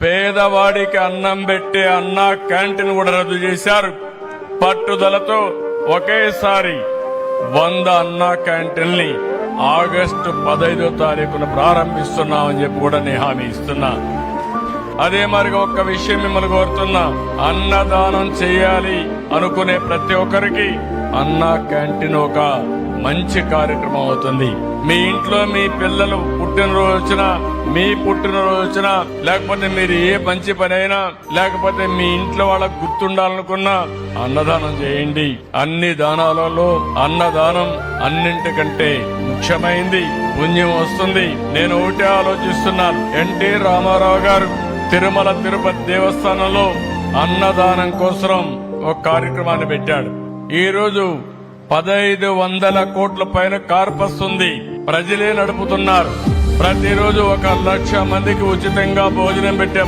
పేదవాడికి అన్నం పెట్టే అన్నా క్యాంటీన్ కూడా రద్దు చేశారు. పట్టుదలతో ఒకేసారి 100 అన్నా క్యాంటీన్ని ఆగస్టు 15వ తారీఖున ప్రారంభిస్తున్నామని చెప్పి కూడా నేను హామీ ఇస్తున్నా. అదే మరి ఒక్క విషయం మిమ్మల్ని కోరుతున్నా, అన్నదానం చేయాలి అనుకునే ప్రతి ఒక్కరికి అన్నా క్యాంటీన్ ఒక మంచి కార్యక్రమం అవుతుంది. మీ ఇంట్లో మీ పిల్లలు పుట్టినరోజు వచ్చినా, మీ పుట్టినరోజు వచ్చినా, లేకపోతే మీరు ఏ మంచి పని అయినా, లేకపోతే మీ ఇంట్లో వాళ్ళకు గుర్తుండాలనుకున్నా అన్నదానం చేయండి. అన్ని దానాలలో అన్నదానం అన్నింటికంటే ముఖ్యమైంది, పుణ్యం వస్తుంది. నేను ఒకటే ఆలోచిస్తున్నాను, ఎన్టీ రామారావు గారు తిరుమల తిరుపతి దేవస్థానంలో అన్నదానం కోసం ఒక కార్యక్రమాన్ని పెట్టాడు. ఈ రోజు 1500 కోట్ల పైన కార్పస్ ఉంది. ప్రజలే నడుపుతున్నారు. ప్రతిరోజు 1 లక్ష మందికి ఉచితంగా భోజనం పెట్టే